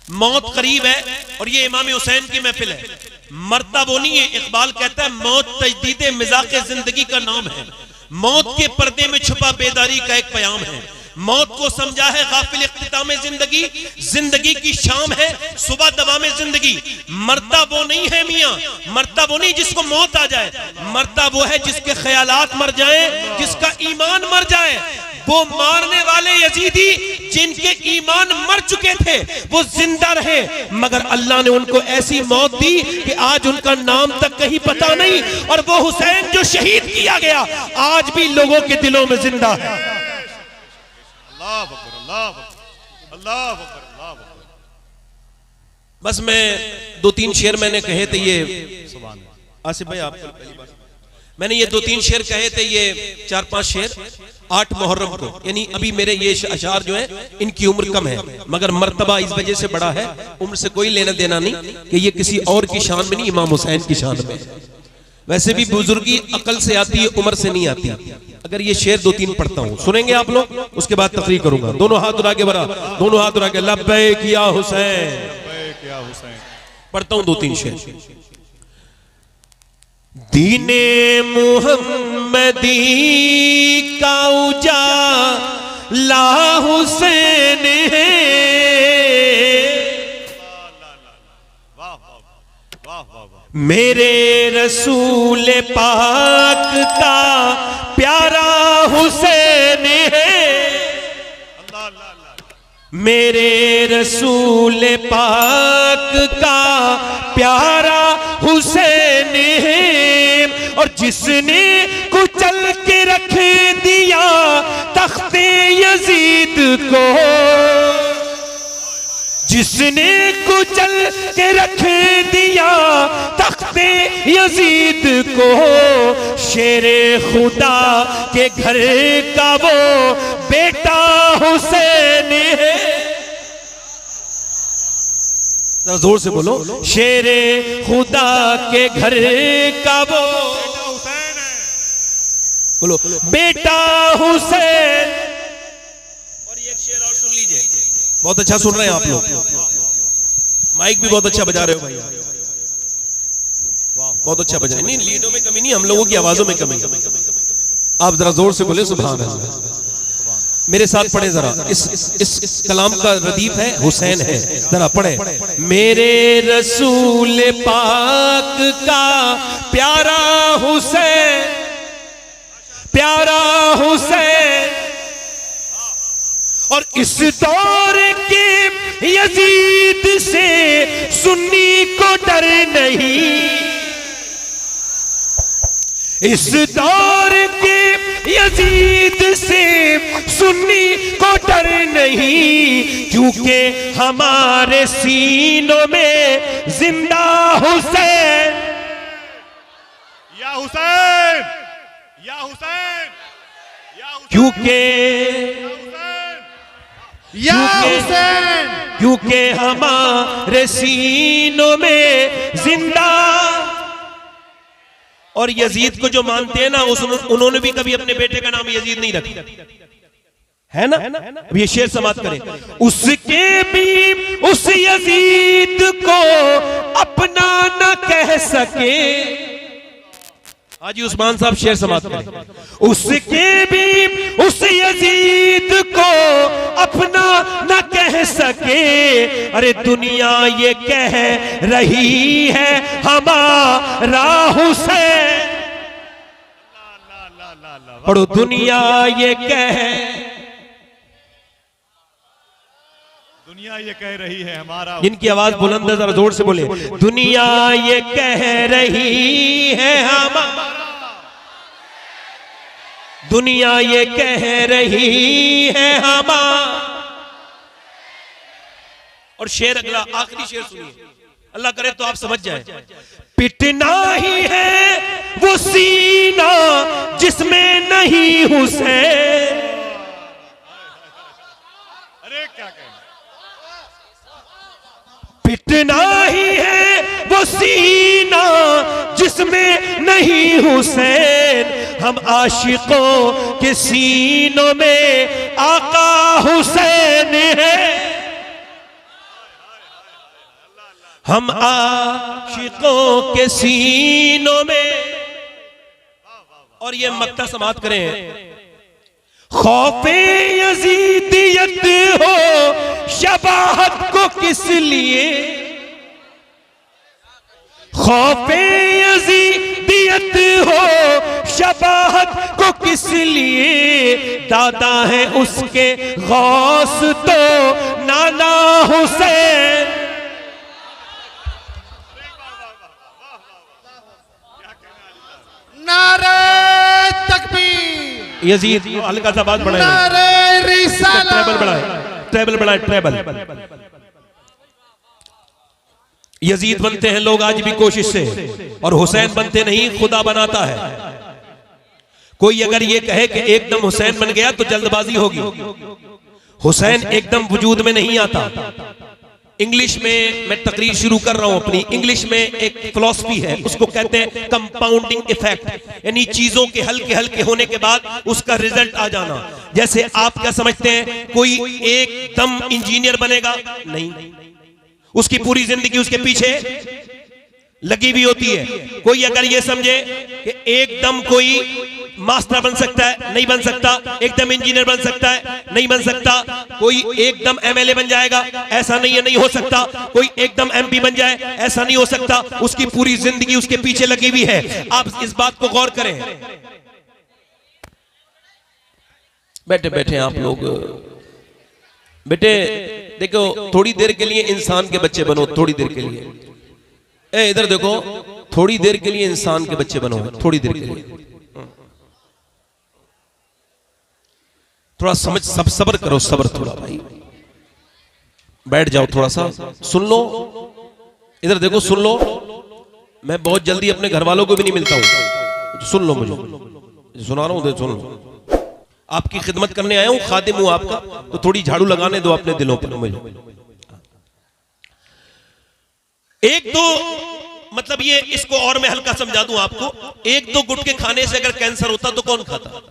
मौत करीब है और ये इमाम हुसैन की महफिल है। मरता वो नहीं है, इकबाल कहता है मौत तजदीद मिजाक़े जिंदगी का नाम है। मौत के पर्दे में छुपा बेदारी का एक प्याम है। मौत को समझा है गाफिल इख्तिताम जिंदगी, जिंदगी की शाम है सुबह दवाम जिंदगी। मरता वो नहीं है मियां, मरता वो नहीं जिसको मौत आ जाए, मरता वो है जिसके ख्यालात मर जाए, जिसका ईमान मर जाए। वो मारने वाले यजीदी जिनके ईमान मर चुके थे वो जिंदा रहे, मगर अल्लाह ने उनको ऐसी मौत दी कि आज उनका नाम तक कहीं पता नहीं। और वो हुसैन जो शहीद किया गया आज भी लोगों के दिलों में जिंदा है। अल्लाह अकबर, अल्लाह अकबर, अल्लाह अकबर, अल्लाह अकबर। बस मैं 2-3 शेर मैंने कहे थे, ये आसिफ भाई आप मैंने ये 2-3 शेर कहे थे, ये 4-5 शेर 8 मुहर्रम को, यानी अभी मेरे ये अशार जो है इनकी उम्र कम है मगर मर्तबा इस वजह से बड़ा है, उम्र से कोई लेना देना नहीं कि ये किसी और की शान में नहीं, इमाम हुसैन की शान में। वैसे भी बुजुर्गी अकल से आती है, उम्र से नहीं आती। अगर ये शेर 2-3 पढ़ता हूं, सुनेंगे आप लोग, उसके बाद तकरीर करूंगा। दोनों हाथ उठा के बरा, दोनों हाथ उठा के लब्बैक या हुसैन, लब्बैक या हुसैन। पढ़ता हूं 2-3 शेर। दीने मुहम्मदी का उजाला हुसैन है, मेरे रसूल पाक का प्यारा हुसैन है, मेरे रसूल पाक का प्यारा हुसैन है। और जिसने कुचल के रख दिया तख्ते यजीद को, जिसने कुचल के रख दिया तख्ते यजीद को, शेरे खुदा के घर का वो बेटा हुसैन है। जोर से बोलो, शेरे खुदा के घर का वो हुसैन है, बोलो बेटा हुसैन। और एक शेर और सुन लीजिए, बहुत अच्छा सुन रहे हैं आप लोग, माइक भी बहुत अच्छा बजा रहे हो भाई, बहुत अच्छा बजा। नहीं, लीडों में कमी नहीं, हम लोगों की आवाजों में कमी। आप जरा जोर से बोले सुभान अल्लाह। मेरे साथ पढ़े जरा, इस कलाम का रदीफ है हुसैन है, जरा पढ़े। मेरे रसूल पाक का प्यारा हुसैन, प्यारा हुसैन। और इस दौर के यजीद से सुन्नी को डर नहीं, इस दौर के यजीद से सुन्नी को डर नहीं, क्योंकि हमारे सीनों में जिंदा हुसैन। या हुसैन, या हुसैन, या हुसैन, क्योंकि या हुसैन, क्योंकि हमारे सीनों में जिंदा। और यजीद को जो मानते हैं ना, उन्होंने भी कभी अपने बेटे का नाम यजीद नहीं रखा है ना। अब ये शेर समाप्त करें, उसके भी उस यजीद को अपना न कह सके। हाजी उस्मान साहब शेर समाप्त करें, उसके भी उस यजीद को अपना न कह सके। अरे दुनिया ये कह रही है हमारा हुसैन, पढ़ो, दुनिया ये दुनिया ये कह रही है हमारा। जिनकी आवाज बुलंद है जरा जोर से बोले, दुनिया ये कह रही है हमारा, दुनिया ये कह रही है हमारा। और शेर अगला, आखिरी शेर सुनिए, अल्लाह करे तो आप समझ जाए। पिटना ही है वो सीना जिसमें नहीं हुसैन। अरे क्या कहें, पिटना ही है वो सीना जिसमें नहीं हुसैन। हम आशिकों के सीनों में आका हुसैन है। हम आशिकों के सीनों में, और ये मक्ता समाप्त करें, खौफे यजीदियत हो शबाहत को किस लिए, खौफे यजीदियत हो शबाहत को किस लिए, दादा है उसके गौस तो नाना हुसैन। नारे तकबीर, यजीद हल्का सा बात बढ़ाए, नारे रिसालत, ट्रेबल बढ़ाए, ट्रेबल बढ़ाए, ट्रेबल। यजीद बनते हैं लोग आज भी कोशिश से, और हुसैन बनते नहीं, खुदा बनाता है। कोई अगर ये कहे कि एकदम हुसैन बन गया तो जल्दबाजी होगी। हुसैन एकदम वजूद में नहीं आता। इंग्लिश में मैं तकरीर शुरू कर रहा हूं अपनी। इंग्लिश में एक फिलॉसफी है, उसको कहते हैं कंपाउंडिंग इफेक्ट, यानी चीजों के हल्के हल्के होने के बाद उसका रिजल्ट आ जाना। जैसे आप क्या समझते हैं, कोई एकदम इंजीनियर बनेगा? नहीं, उसकी पूरी जिंदगी उसके पीछे लगी भी होती है। कोई अगर ये समझे कि एकदम कोई मास्टर बन सकता है, नहीं बन सकता। एकदम इंजीनियर बन सकता है, नहीं बन सकता। कोई एकदम एमएलए बन जाएगा, ऐसा नहीं है, नहीं हो सकता। कोई एकदम एमपी बन जाए, ऐसा नहीं हो सकता। उसकी पूरी जिंदगी उसके पीछे लगी हुई है। आप इस बात को गौर करें। बैठे बैठे आप लोग बेटे देखो, थोड़ी देर के लिए इंसान के बच्चे बनो, थोड़ी देर के लिए। ए इधर देखो, थोड़ी देर के लिए इंसान के बच्चे बनो, थोड़ी देर के लिए। थोड़ा समझ, सब सब्र करो, सब्र थोड़ा भाई। बैठ जाओ, थोड़ा सा सुन लो। इधर देखो, सुन लो। मैं बहुत जल्दी अपने घर वालों को भी नहीं मिलता हूं, सुन लो मुझे, सुना रहा हूं, सुन लो। आपकी खिदमत करने आया हूं, खादिम हूं आपका, तो थोड़ी झाड़ू लगाने दो अपने दिलों पर मुझे। एक दो मतलब ये, इसको और मैं हल्का समझा दूं आपको। एक दो गुटके खाने से अगर कैंसर होता तो कौन खाता?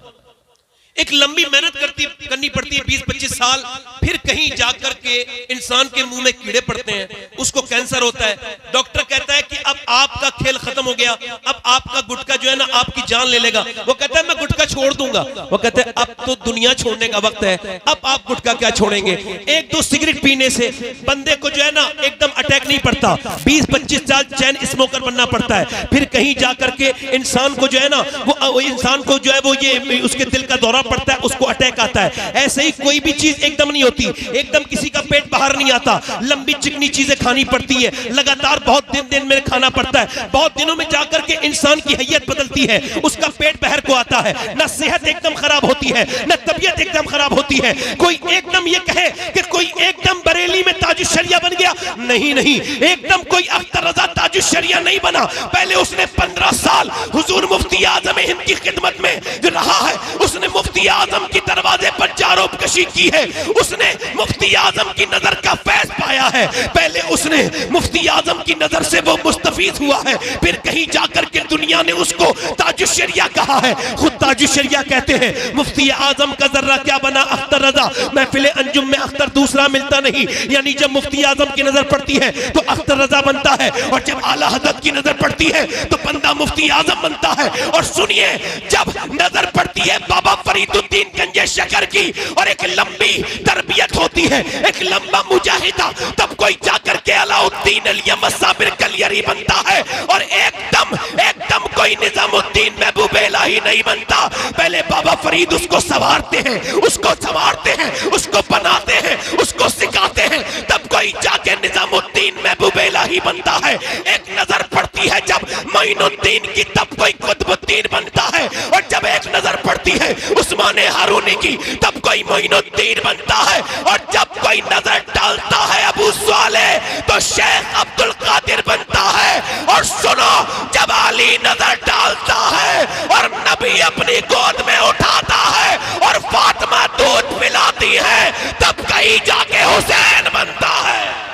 एक लंबी मेहनत करनी पड़ती है, 20-25 साल, फिर कहीं जाकर के इंसान के मुंह में कीड़े पड़ते हैं, उसको कैंसर होता है। डॉक्टर कहता है कि अब आपका खेल खत्म हो गया, अब आपका गुटखा जो है ना आपकी जान ले लेगा। वो कहता है मैं गुटखा छोड़ दूंगा। वो कहते हैं अब तो दुनिया छोड़ने का वक्त है, अब आप गुटखा क्या छोड़ेंगे? एक दो सिगरेट पीने से बंदे को जो है ना एकदम अटैक नहीं पड़ता, 20-25 साल चैन स्मोकर बनना पड़ता है। फिर कहीं जाकर के इंसान को जो है ना वो इंसान को जो है वो ये उसके दिल का दौरा पड़ता है, उसको अटैक आता है। ऐसे ही कोई भी चीज एकदम नहीं होती, एकदम किसी का पेट बाहर नहीं आता। लंबी चिकनी चीजें खानी पड़ती है, लगातार बहुत दिन में खाना पड़ता है। बहुत दिनों में जाकर के इंसान की हैयत बदलती है, उसका पेट बाहर को आता है। न सेहत एकदम खराब होती है, न तबीयत एकदम खराब होती है। कोई एकदम ये कहे कि कोई एकदम बरेली में ताजुश्शरिया बन गया, नहीं नहीं, एकदम कोई अख्तर रजा ताजुश्शरिया नहीं बना। पहले उसने 15 साल हुजूर मुफ्ती आजम हिंद की खिदमत में जो रहा है, उसने मुफ्ती आजम की दरवाजे पर जारोबकशी की है, उसने मुफ्ती आजम की नजर का फैज पाया है। पहले उसने मुफ्ती आजम की नजर से वो मुस्तफीद हुआ है, फिर कहीं जाकर के दुनिया ने उसको ताजुश्शरिया कहा है। खुद ताजुश्शरिया कहते हैं मुफ्ती आजम का जर्रा क्या बना अख्तर रजा, महफिले अंजुम में अख्तर दूसरा मिलता नहीं। यानी जब मुफ्ती आजम की नजर पड़ती है तो अख्तर रजा बनता है, और जब आला हज़रत की नजर पड़ती है तो बंदा मुफ्ती आजम बनता है। और सुनिए, जब नजर पड़ती है बाबा फरीदुद्दीन गंजे शकर की और एक लंबी तरबियत होती है, एक लंबा मुजाहिदा, तब कोई जाकर के अलाउद्दीन अलियम साबिर कलियरी बनता है। और एकदम एकदम कोई निजामुद्दीन महबूब इलाही नहीं बनता। पहले बाबा फरीद उसको संवारते हैं, उसको संवारते हैं, उसको बनाते हैं, उसको सिखाते हैं, तब कोई जाके निजामुद्दीन महबूब इलाही बनता है। एक नजर पड़ती है जब मोइनुद्दीन की, तब कोई कुतुबुद्दीन बनता है। और जब एक नजर पड़ती है उस्मान हारूनी की, तब कोई मोइनुद्दीन बनता है। और जब कोई नजर डालता है अबू सालेह तो शेख अब्दुल कादिर बनता है। और सुनो, जब अली नजर डालता है और नबी अपनी गोद में उठाता है और फातिमा दूध पिलाती है, तब कहीं जाके हुसैन बनता है।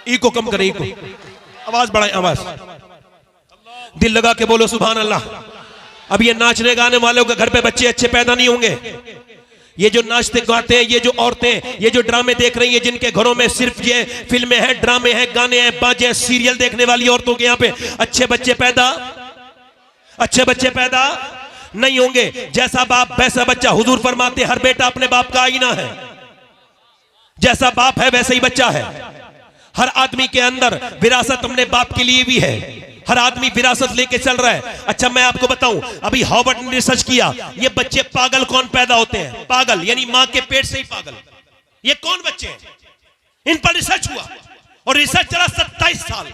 इको कम करें, इको, आवाज बढ़ाएं, आवाज दिल लगा के बोलो सुभान अल्लाह। अब ये नाचने गाने वालों के घर पे बच्चे अच्छे पैदा नहीं होंगे, ये जो नाचते गाते हैं, ये जो औरतें, ये जो ड्रामे देख रही हैं, जिनके घरों में सिर्फ ये फिल्में हैं, ड्रामे हैं, गाने हैं, बाजे हैं, सीरियल देखने वाली औरतों के यहाँ पे अच्छे बच्चे पैदा नहीं होंगे। जैसा बाप वैसा बच्चा। हुजूर फरमाते हर बेटा अपने बाप का आईना है। जैसा बाप है वैसा ही बच्चा है। हर आदमी के अंदर विरासत अपने बाप के लिए भी है। हर आदमी विरासत लेके चल रहा है। अच्छा मैं आपको बताऊं, अभी हार्वर्ड ने रिसर्च किया, ये बच्चे पागल कौन पैदा होते हैं? पागल यानी मां के पेट से ही पागल। ये कौन बच्चे हैं? इन पर रिसर्च हुआ और रिसर्च चला 27 साल।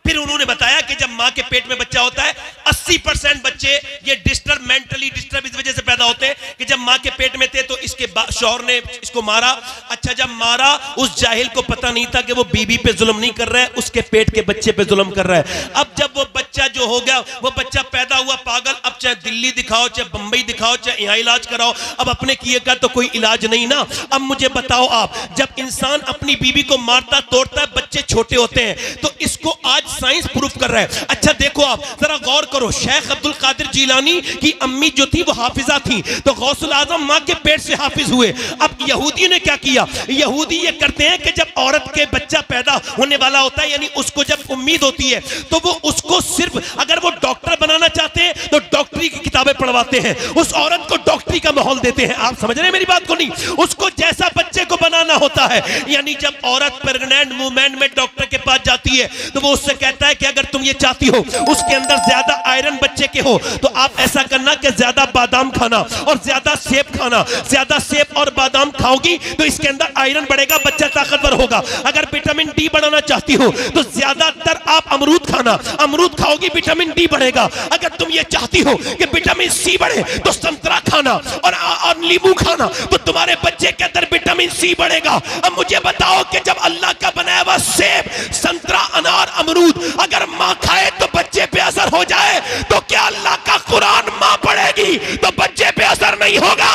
फिर उन्होंने बताया कि जब मां के पेट में बच्चा होता है 80% बच्चे ये मेंटली डिस्टर्ब इस वजह से पैदा होते हैं कि जब मां के पेट में थे तो इसके शौहर ने इसको मारा। अच्छा जब मारा, उस जाहिल को पता नहीं था कि वो बीबी पे जुल्म नहीं कर रहा है, उसके पेट के बच्चे पे जुल्म कर रहा है। अब जब वो बच्चा जो हो गया, वो बच्चा पैदा हुआ पागल। अब चाहे दिल्ली दिखाओ, चाहे बंबई दिखाओ, चाहे यहां इलाज कराओ, अब अपने किए का तो कोई इलाज नहीं ना। अब मुझे बताओ आप, जब इंसान अपनी बीबी को मारता तोड़ता है, बच्चे छोटे होते हैं, तो इसको आज साइंस प्रूफ कर रहा है। अच्छा देखो आप जरा गौर करो, शेख अब्दुल कादिर जीलानी की अम्मी जो थी वो हाफिजा थी, तो गौसुल आजम मां के पेट से हाफिज हुए। अब यहूदी ने क्या किया? यहूदी ये करते हैं कि जब औरत के बच्चा पैदा होने वाला होता है, यानी उसको जब उम्मीद होती है, तो वो उसको सिर्फ अगर वो डॉक्टर बनाना चाहते हैं तो डॉक्टरी की किताबें पढ़वाते हैं, उस औरत को डॉक्टरी का माहौल देते हैं। आप समझ रहे हैं मेरी बात को? नहीं, उसको जैसा बच्चे को बनाना होता है। यानी जब औरत प्रेग्नेंट मूवमेंट में डॉक्टर के पास जाती है तो वो उससे कहता है कि अगर तुम ये चाहती हो उसके अंदर ज्यादा आयरन बच्चे के हो तो आप ऐसा करना कि ज्यादा बादाम खाना और ज्यादा सेब खाना। ज्यादा सेब और बादाम खाओगी तो इसके अंदर आयरन बढ़ेगा, बच्चा ताकतवर होगा। अगर विटामिन डी बढ़ाना चाहती हो तो ज्यादातर आप अमरूद खाना, अमरूद खाओगी विटामिन डी बढ़ेगा। अगर तुम ये चाहती हो कि विटामिन सी बढ़े तो संतरा खाना और नींबू खाना, तो तुम्हारे बच्चे के अंदर विटामिन सी बढ़ेगा। अब मुझे बताओ कि जब अल्लाह का बनाया हुआ सेब, संतरा, अनार, अमरूद अगर मां खाए तो बच्चे पे असर हो जाए, तो क्या अल्लाह का कुरान मां पढ़ेगी तो बच्चे पे असर नहीं होगा?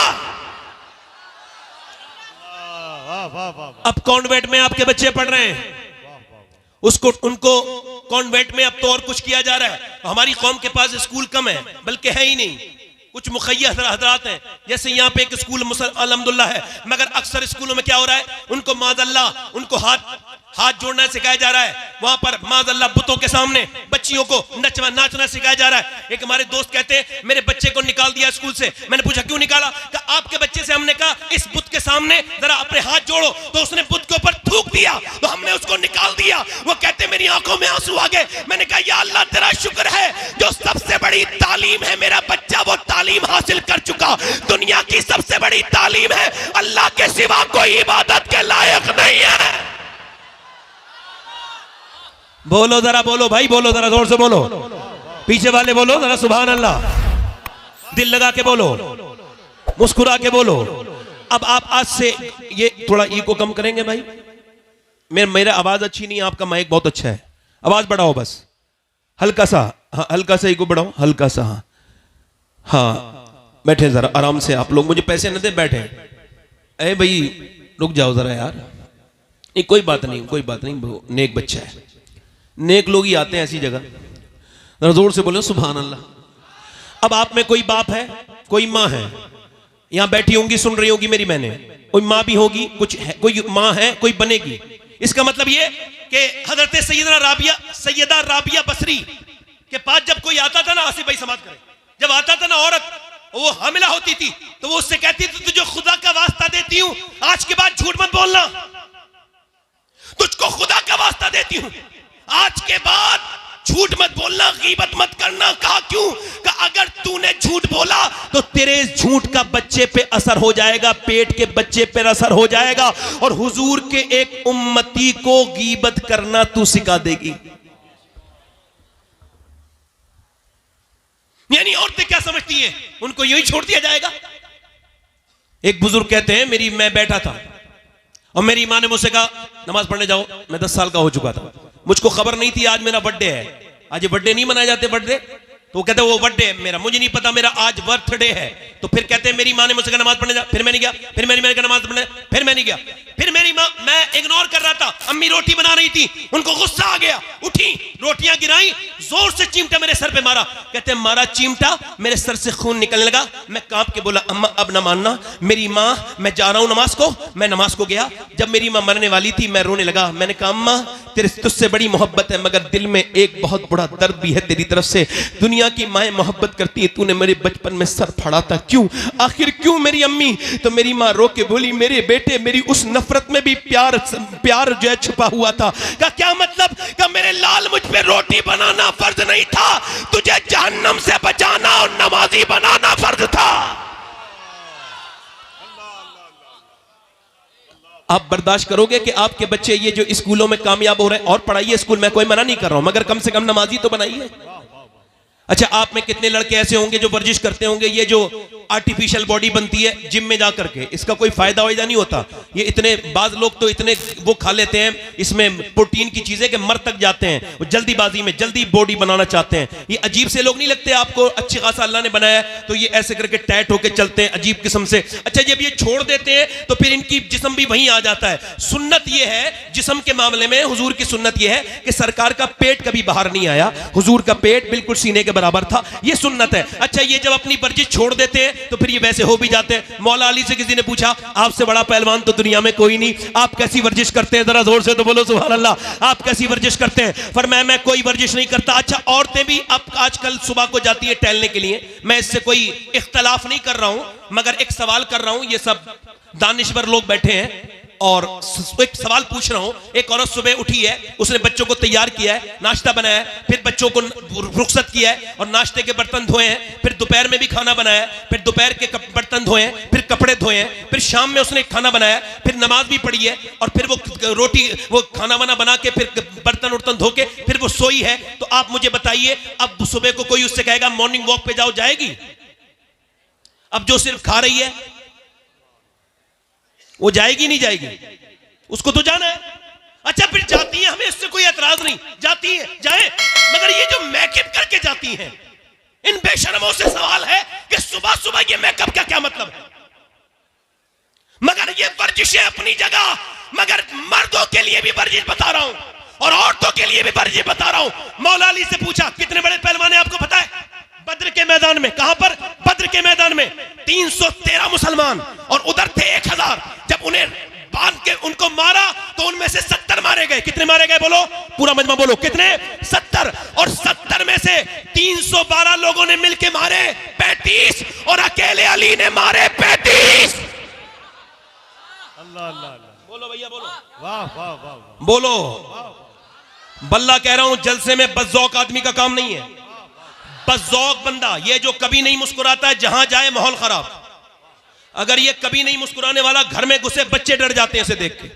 अब कॉन्वेंट में आपके बच्चे पढ़ रहे हैं, उनको कॉन्वेंट में अब तो और कुछ किया जा रहा है। हमारी कौम के पास स्कूल कम है, बल्कि है ही नहीं। कुछ मुखैया हजरात हैं, जैसे यहाँ पे एक स्कूल अल्हम्दुलिल्लाह है, मगर अक्सर स्कूलों में क्या हो रहा है, उनको माज़अल्लाह उनको हाथ जोड़ना सिखाया जा रहा है। वहां पर माज़अल्लाह बुतों के सामने बच्चियों को नाचना सिखाया जा रहा है। एक हमारे दोस्त कहते हैं मेरे बच्चे को निकाल दिया स्कूल से। मैंने पूछा क्यों निकाला? कहा आपके बच्चे से हमने कहा इस बुत के सामने जरा अपने हाथ जोड़ो, तो उसने बुत के ऊपर थूक दिया, तो हमने उसको निकाल दिया। वो कहते मेरी आंखों में आंसू आ गए। मैंने कहा या अल्लाह तेरा शुक्र है जो सबसे बड़ी तालीम है मेरा बच्चा वो तालीम हासिल कर चुका। दुनिया की सबसे बड़ी तालीम है अल्लाह के सिवा कोई इबादत के लायक नहीं है। बोलो जरा, बोलो भाई, बोलो जरा जोर से बोलो, पीछे वाले बोलो जरा सुभान अल्लाह, दिल लगा के बोलो, मुस्कुरा के बोलो। अब आप आज से ये थोड़ा ईगो कम करेंगे भाई? मेरा आवाज अच्छी नहीं, आपका माइक बहुत अच्छा है, आवाज बढ़ाओ बस हल्का सा। हाँ हल्का सा ईगो बढ़ाओ, हल्का सा। हाँ बैठे जरा आराम से, आप लोग मुझे पैसे न दे, बैठे। अरे भाई रुक जाओ जरा यार, नहीं कोई बात नहीं, कोई बात नहीं, नेक बच्चा है, नेक लोग ही आते हैं ऐसी जगह। जोर से बोले सुभान अल्लाह। अब आप में कोई बाप है, कोई माँ है, यहां बैठी होंगी, सुन रही होगी मेरी बहनें, कोई माँ भी होगी, कुछ है, कोई माँ है, कोई बनेगी। इसका मतलब ये कि हजरत सैयदा राबिया बसरी के पास जब कोई आता था ना, आसिफ भाई समाज करें, जब आता था ना औरत, वो हामिला होती थी तो वो उससे कहती थी तुझे खुदा का वास्ता देती हूं आज के बाद झूठ मत बोलना, तुझको खुदा का वास्ता देती हूं आज के बाद झूठ मत बोलना, गीबत मत करना। कहा क्यों? कहा अगर तूने झूठ बोला तो तेरे झूठ का बच्चे पे असर हो जाएगा, पेट के बच्चे पे असर हो जाएगा, और हुजूर के एक उम्मती को गीबत करना तू सिखा देगी। यानी औरतें क्या समझती हैं, उनको यूं ही छोड़ दिया जाएगा। एक बुजुर्ग कहते हैं मैं बैठा था और मेरी माँ ने मुझसे कहा नमाज पढ़ने जाओ। मैं 10 साल का हो चुका था, मुझको खबर नहीं थी आज मेरा बर्थडे है। आज ये बर्थडे नहीं मनाए जाते बर्थडे, तो वो कहते वो बर्थडे है मेरा, मुझे नहीं पता मेरा आज बर्थडे है। तो फिर कहते हैं मेरी माँ ने मुझसे कहा नमाज पढ़ने जा, फिर मैं नहीं गया, फिर मेरी मैंने कहा नमाज पढ़ने, फिर मैं नहीं गया, फिर मेरी माँ मैं इग्नोर कर रहा था, अम्मी रोटी बना रही थी, उनको गुस्सा आ गया, उठी, रोटियां गिराई, जोर से चिमटा मेरे सर पे मारा। कहते मारा चिमटा, मेरे सर से खून निकलने लगा। मैं कांप के बोला अम्मा अब ना मानना, मेरी माँ, मैं जा रहा हूं नमाज को। मैं नमाज को गया, जब मेरी माँ मरने वाली थी मैं रोने लगा। मैंने कहा अम्मा तेरे तुझसे बड़ी मोहब्बत है, मगर दिल में एक बहुत बड़ा दर्द भी है तेरी तरफ से। दुनिया की माएँ मोहब्बत करती है, तूने मेरे बचपन में सर फाड़ा था, क्यों, आखिर क्यों मेरी अम्मी? तो मेरी माँ रो के बोली मेरे बेटे, मेरी उस नफरत में भी प्यार जो है छुपा हुआ था। का क्या मतलब? का मेरे लाल मुझ पे रोटी बनाना फर्ज नहीं था, तुझे जहन्नम से बचाना और नमाजी बनाना फर्ज था। आप बर्दाश्त करोगे कि आपके बच्चे ये जो स्कूलों में कामयाब हो रहे हैं, और पढ़ाइए स्कूल में, कोई मना नहीं कर रहा हूं, मगर कम से कम नमाजी तो बनाइए। अच्छा, आप में कितने लड़के ऐसे होंगे जो वर्जिश करते होंगे, ये जो आर्टिफिशियल बॉडी बनती है जिम में जा करके, इसका कोई फायदा वायदा नहीं होता। ये इतने बाज लोग तो इतने वो खा लेते हैं इसमें प्रोटीन की चीजें कि मर तक जाते हैं, वो जल्दीबाजी में जल्दी बॉडी बनाना चाहते हैं। ये अजीब से लोग नहीं लगते आपको? अच्छी खासा अल्लाह ने बनाया तो ये ऐसे करके टाइट होकर चलते हैं अजीब किस्म से। अच्छा, जब ये छोड़ देते हैं तो फिर इनकी जिस्म भी वहीं आ जाता है। सुन्नत ये है जिस्म के मामले में, हुजूर की सुन्नत ये है कि सरकार का पेट कभी बाहर नहीं आया, हुजूर का पेट बिल्कुल सीने के बराबर था, ये सुन्नत है। अच्छा, ये जब अपनी वर्जिश छोड़ देते हैं तो फिर ये वैसे हो भी जाते हैं। मौला अली से किसी ने पूछा आपसे बड़ा पहलवान तो दुनिया में कोई नहीं, आप कैसी वर्जिश करते हैं? जरा जोर से तो बोलो सुभान अल्लाह। आप कैसी वर्जिश करते हैं? फरमाया मैं कोई वर्जिश नहीं करता। अच्छा, औरतें भी अब आजकल सुबह को जाती है टहलने के लिए, मैं इससे कोई इख्तलाफ नहीं कर रहा हूं, मगर एक सवाल कर रहा हूं। ये सब दानिश्वर लोग बैठे हैं और एक सवाल पूछ रहा हूं। एक औरत सुबह उठी है, उसने बच्चों को तैयार किया है, नाश्ता बनाया है, फिर बच्चों को रुखसत किया है और नाश्ते के बर्तन धोए हैं, फिर दोपहर में भी खाना बनाया, फिर दोपहर के बर्तन धोए हैं, फिर कपड़े धोए हैं, फिर शाम में उसने खाना बनाया, फिर नमाज भी पढ़ी है, और फिर वो रोटी वो खाना वाना बना के फिर बर्तन उर्तन धो के फिर वो सोई है। तो आप मुझे बताइए, अब सुबह को कोई उससे कहेगा मॉर्निंग वॉक पे जाओ, जाएगी? अब जो सिर्फ खा रही है वो जाएगी नहीं जाएगी? उसको तो जाना है। अच्छा, फिर जाती है, हमें इससे कोई एतराज नहीं, जाती है जाए, मगर ये जो मेकअप करके जाती हैं, इन बेशर्मों से सवाल है कि सुबह सुबह ये मेकअप का क्या मतलब है? मगर ये वर्जिशें अपनी जगह, मगर मर्दों के लिए भी वर्जिश बता रहा हूं और औरतों के लिए भी वर्जिश बता रहा हूं। मौला अली से पूछा कितने बड़े पहलवान है आपको पता है? बद्र के मैदान में। कहां पर? बद्र के मैदान में 313 मुसलमान और उधर थे 1000। जब उन्हें बांध के उनको मारा तो उनमें से 70 मारे गए। कितने मारे गए बोलो? पूरा मजमा बोलो, कितने? 70। और 70 में से 312 लोगों ने मिलके मारे 35 और अकेले अली ने मारे 35। अल्लाह अल्लाह। बोलो भैया बोलो, वाह वाह वाह बोलो। बल्ला कह रहा हूं, जलसे में बज़ौक आदमी का काम नहीं है। बज़ौक बंदा ये जो कभी नहीं मुस्कुराता है, जहां जाए माहौल खराब। अगर ये कभी नहीं मुस्कुराने वाला, घर में घुसे बच्चे डर जाते हैं इसे देख के।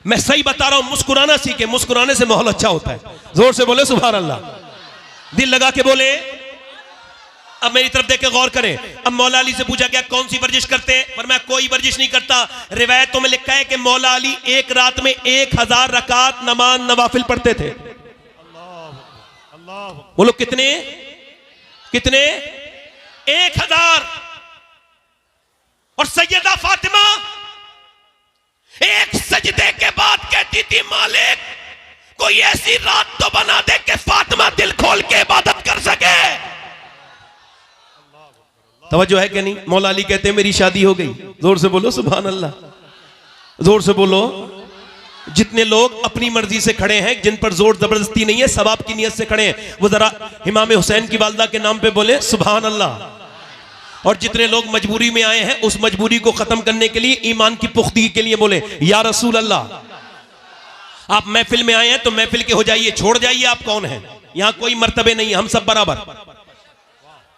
मैं सही बता रहा हूं, मुस्कुराना सीखे, मुस्कुराने से माहौल अच्छा होता है। जोर से बोले सुभान अल्लाह, दिल लगा के बोले। अब मेरी तरफ देख के गौर करें। अब मौला अली से पूछा क्या कौन सी वर्जिश करते हैं? पर मैं कोई वर्जिश नहीं करता। रिवायतों में लिखा है कि मौला अली एक रात में 1000 रकात नमाज नवाफिल पढ़ते थे। अल्लाह। बोलो कितने? कितने? 1000। और सैयदा फातिमा एक सजदे के बाद कहती थी मालिक कोई ऐसी रात तो बना दे कि फातिमा दिल खोल के इबादत कर सके। तवज्जो है कि नहीं? मौला अली कहते हैं मेरी शादी हो गई। जोर से बोलो सुभान अल्लाह, जोर से बोलो। जितने लोग अपनी मर्जी से खड़े हैं, जिन पर जोर जबरदस्ती नहीं है, सवाब की नियत से खड़े हैं, वो जरा इमाम हुसैन की वालदा के नाम पे बोले सुभान अल्लाह। और जितने लोग मजबूरी में आए हैं, उस मजबूरी को खत्म करने के लिए, ईमान की पुख्तगी के लिए बोले या रसूल अल्लाह। आप महफिल में आए हैं तो महफिल के हो जाइए, छोड़ जाइए आप कौन हैं। यहां कोई मर्तबे नहीं है, हम सब बराबर।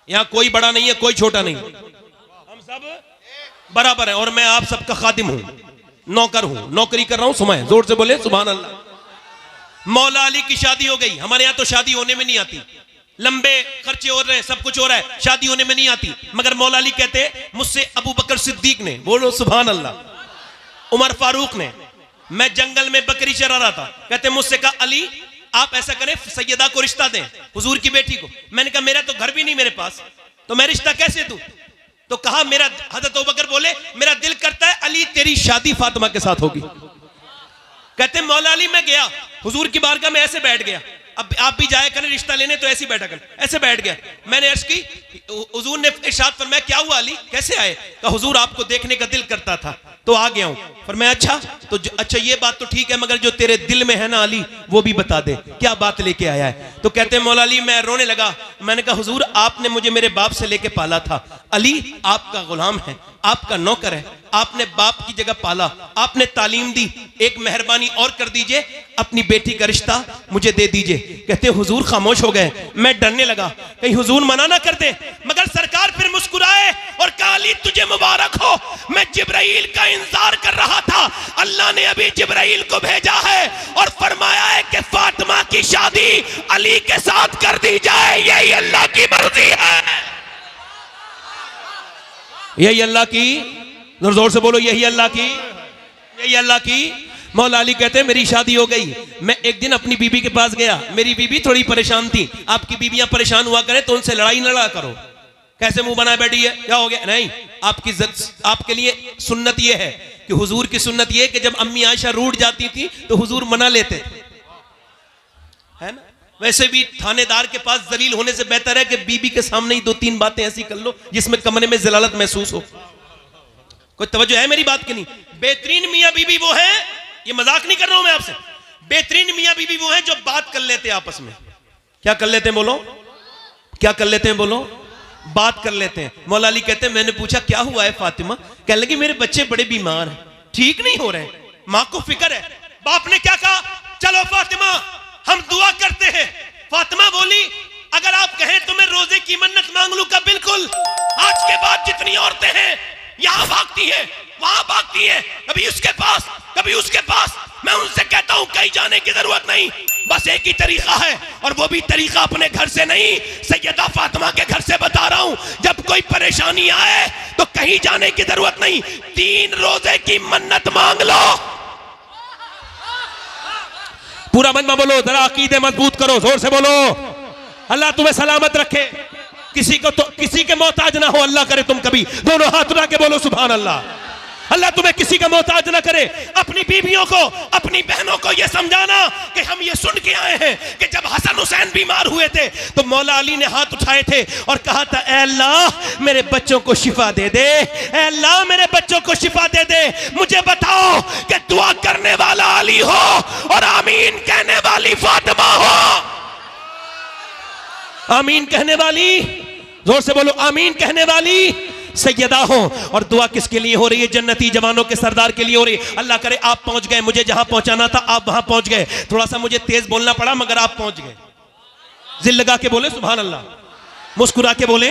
यहां कोई बड़ा नहीं है, कोई छोटा नहीं, हम सब बराबर है। और मैं आप सबका खादिम हूं, नौकर हूं, नौकरी कर रहा हूं। सुमाए जोर से बोले सुभान अल्लाह। मौला अली की शादी हो गई। हमारे यहां तो शादी होने में नहीं आती, लंबे खर्चे हो रहे हैं, सब कुछ हो रहा है, शादी होने में नहीं आती। मगर मौला अली कहते मुझसे अबू बकर सिद्दीक ने, बोलो सुभान अल्लाह, उमर फारूक ने, मैं जंगल में बकरी चरा रहा था, कहते मुझसे कहा अली आप ऐसा करें सैयदा को रिश्ता दें, हुजूर की बेटी को। मैंने कहा मेरा तो घर भी नहीं मेरे पास, तो मैं रिश्ता कैसे दूं? तो कहा मेरा, हजरत अबू बकर बोले मेरा दिल करता है अली तेरी शादी फातिमा के साथ होगी। कहते मौला अली मैं गया हुजूर की बारगाह में, ऐसे बैठ गया। अब आप भी जाया करें रिश्ता लेने तो ऐसे ही बैठा करें। ऐसे बैठ गया, मैंने अर्ज की, हुजूर ने इरशाद फरमाया क्या हुआ अली, कैसे आए? कहा हुजूर आपको देखने का दिल करता था तो आ गया हूं। फरमाया अच्छा, तो अच्छा ये बात तो ठीक है, मगर जो तेरे दिल में है ना अली वो भी बता दे, क्या बात लेके आया है? तो कहते हैं मौला अली मैं रोने लगा। मैंने कहा हुजूर आपने मुझे मेरे बाप से लेके पाला था, अली आपका गुलाम है, आपका नौकर है, आपने बाप की जगह पाला, आपने तालीम दी, एक मेहरबानी और कर दीजिए, अपनी बेटी का रिश्ता मुझे दे दीजिए। कहते हुजूर खामोश हो गए। मैं डरने लगा कहीं हुजूर मना ना कर दे, मगर सरकार फिर मुस्कुराए और कहा अली तुझे मुबारक हो, मैं जिब्राइल का इंतजार कर रहा था, अल्लाह ने अभी जिब्राइल को भेजा है और फरमाया है कि फातिमा की शादी अली के साथ कर दी जाए, यही अल्लाह की मर्जी है, यही अल्लाह की, जोर से बोलो यही अल्लाह की, यही अल्लाह की। मौला अली कहते हैं मेरी शादी हो गई। मैं एक दिन अपनी बीबी के पास गया, मेरी बीबी थोड़ी परेशान थी। आपकी बीबियां परेशान हुआ करें तो उनसे लड़ाई न लड़ा करो, कैसे मुंह बनाए बैठी है, क्या हो गया? नहीं, आपकी आपके लिए सुन्नत यह है कि हुजूर की सुन्नत यह कि जब अम्मी आयशा रूठ जाती थी तो हुजूर मना लेते थे, है ना? वैसे भी थानेदार के पास जलील होने से बेहतर है कि बीबी के सामने ही 2-3 बातें ऐसी कर लो जिसमें कमरे में जलालत महसूस हो। कोई तवज्जो है मेरी बात की नहीं? बेहतरीन मियां बीबी वो है, ये मजाक नहीं कर रहा हूं मैं आपसे, बेहतरीन मियां बीबी वो है जो बात कर लेते हैं आपस में। क्या कर लेते हैं बोलो, क्या कर लेते हैं बोलो? बात कर लेते हैं। मौला अली कहते हैं मैंने पूछा क्या हुआ है फातिमा? कहने लगी मेरे बच्चे बड़े बीमार हैं, ठीक नहीं हो रहे, मां को फिक्र है। बाप ने क्या कहा? चलो फातिमा हम दुआ करते हैं। फातिमा बोली अगर आप कहें तो मैं रोजे की मन्नत मांग लूं का? बिल्कुल। आज के बाद जितनी औरतें हैं यहां भागती है, वहां भागती है, कभी उसके पास कभी उसके पास, मैं उनसे कहता हूं कहीं जाने की जरूरत नहीं, बस एक ही तरीका है और वो भी तरीका अपने घर से नहीं, सैयदा फातिमा के घर से बता रहा हूं। जब कोई परेशानी आए तो कहीं जाने की जरूरत नहीं, 3 रोजे की मन्नत मांग लो। पूरा मजमा बोलो, जरा अकीदे मजबूत करो, जोर से बोलो। अल्लाह तुम्हें सलामत रखे, किसी के मोहताज ना हो, अल्लाह करे तुम कभी दोनों हाथ उठा के बोलो सुभान अल्लाह। अल्लाह तुम्हें किसी का मोहताज ना करे। अपनी बीवियों को, अपनी बहनों को यह समझाना कि हम ये सुन के आए हैं कि जब हसन हुसैन बीमार हुए थे तो मौला अली ने हाथ उठाए थे और कहा था ऐ अल्लाह मेरे बच्चों को शिफा दे दे, ऐ अल्लाह मेरे बच्चों को शिफा दे दे। मुझे बताओ कि दुआ करने वाला अली हो और आमीन कहने वाली फातिमा हो। आमीन कहने वाली, जोर से बोलो, आमीन कहने वाली सैयदा हो। और दुआ किसके लिए हो रही है? जन्नती जवानों के सरदार के लिए हो रही है। अल्लाह करे आप पहुंच गए, मुझे जहां पहुंचाना था आप वहां पहुंच गए। थोड़ा सा मुझे तेज बोलना पड़ा मगर आप पहुंच गए। जिल लगा के बोले सुभान अल्लाह, मुस्कुरा के बोले।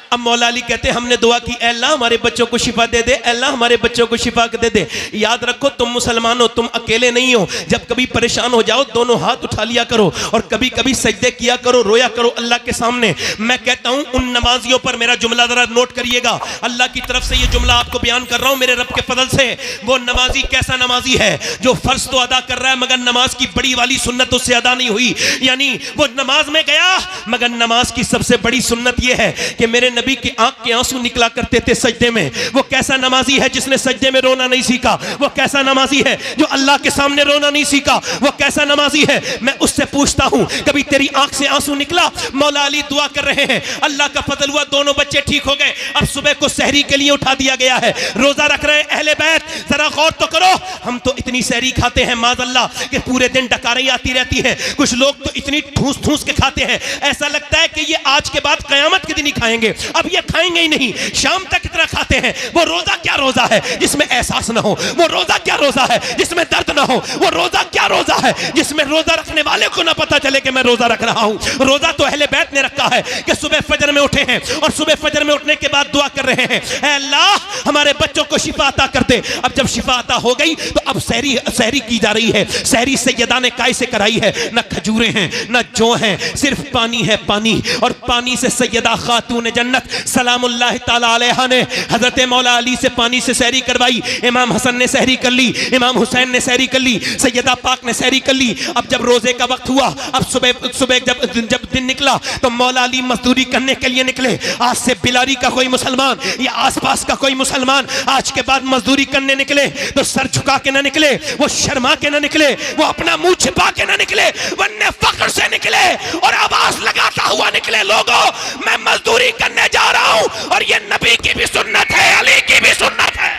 अब मौला अली कहते हमने दुआ की, ऐ अल्लाह हमारे बच्चों को शिफा दे दे, ऐ अल्लाह हमारे बच्चों को शिफा दे दे। याद रखो तुम मुसलमान हो, तुम अकेले नहीं हो। जब कभी परेशान हो जाओ दोनों हाथ उठा लिया करो और कभी कभी सजदे किया करो, रोया करो अल्लाह के सामने। मैं कहता हूं उन नमाजियों पर मेरा जुमला जरा नोट करिएगा, अल्लाह की तरफ से ये जुमला आपको बयान कर रहा हूं मेरे रब के फजल से। वो नमाजी कैसा नमाजी है जो फर्ज तो अदा कर रहा है मगर नमाज की बड़ी वाली सुन्नत उससे अदा नहीं हुई। यानी वो नमाज में गया मगर नमाज की सबसे बड़ी सुन्नत ये है कि मेरे नबी की आंख के आंसू निकला करते थे सजदे में। वो कैसा नमाजी है जिसने सजदे में रोना नहीं सीखा? वो कैसा नमाजी है जो अल्लाह के सामने रोना नहीं सीखा? वो कैसा नमाजी है? मैं उससे पूछता हूं कभी तेरी आंख से आंसू निकला? मौला अली दुआ कर रहे हैं, अल्लाह का फजल हुआ दोनों बच्चे ठीक हो गए। अब सुबह को सहरी के लिए उठा दिया गया है, रोजा रख रहे हैं अहले बैत। जरा गौर तो करो, हम तो इतनी सहरी खाते हैं माज़अल्लाह कि पूरे दिन डकारें आती रहती हैं। कुछ लोग तो इतनी ठूस ठूस के खाते हैं, ऐसा लगता है कि ये आज के बाद कयामत के दिन ही खाएंगे, अब ये खाएंगे ही नहीं, शाम तक इतना खाते हैं। वो रोजा क्या रोजा है जिसमें एहसास ना हो? वो रोजा क्या रोजा है जिसमें दर्द ना हो? वो रोजा क्या रोजा है जिसमें रोजा रखने वाले को ना पता चले कि मैं रोजा रख रहा हूं? रोजा तो अहले बैत ने रखा है कि सुबह फजर में उठे हैं और सुबह फजर में उठने के बाद दुआ कर रहे हैं, ऐ अल्लाह हमारे बच्चों को शिफा अता कर दे। अब जब शिफा अता हो गई तो अब सहरी की जा रही है। सहरी सैयदा ने काय से कराई है? न खजूरें हैं न जौ हैं, सिर्फ पानी है, पानी। और पानी से सैयदा खातून जन्नत सुन्नत सलामुल्लाह ताला अलैहा ने हजरत मौला अली से पानी से सहरी करवाई। इमाम हसन ने सहरी कर ली, इमाम हुसैन ने सहरी कर ली, सैयदा पाक ने सहरी कर ली। अब जब रोजे का वक्त हुआ, अब सुबह सुबह जब दिन निकला तो मौला अली मजदूरी करने के लिए निकले। आज से बिलारी का कोई मुसलमान या आसपास का कोई मुसलमान आज के बाद मजदूरी करने निकले तो सर झुका के ना निकले, वो शर्मा के ना निकले, वो अपना मुंह छिपा के ना निकले, वरना फख्र से निकले और आवाज लगाता हुआ निकले, लोगों मैं मजदूरी करने जा रहा हूं और ये नबी की भी सुन्नत है, अली की भी सुन्नत है।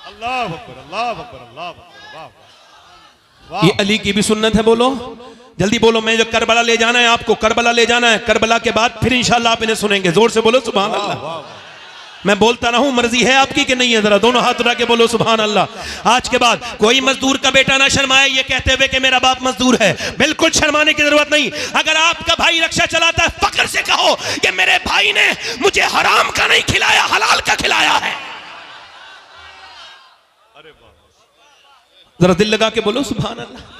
अल्लाह अकबर, अल्लाह अकबर, अल्लाह अकबर, वाह ये अली की भी सुन्नत है। बोलो जल्दी बोलो, मैं जो करबला ले जाना है आपको, करबला ले जाना है। करबला के बाद फिर इंशाल्लाह आप इन्हें सुनेंगे। जोर से बोलो सुभान अल्लाह। मैं बोलता रहूं, मर्जी है आपकी कि नहीं है? जरा दोनों हाथ उठा के बोलो सुभान अल्लाह। आज के बाद कोई मजदूर का बेटा ना शर्माए ये कहते हुए कि मेरा बाप मजदूर है। बिल्कुल शर्माने की जरूरत नहीं। अगर आपका भाई रक्षा चलाता है, फख्र से कहो कि मेरे भाई ने मुझे हराम का नहीं खिलाया, हलाल का खिलाया है। जरा दिल लगा के बोलो सुभान अल्लाह।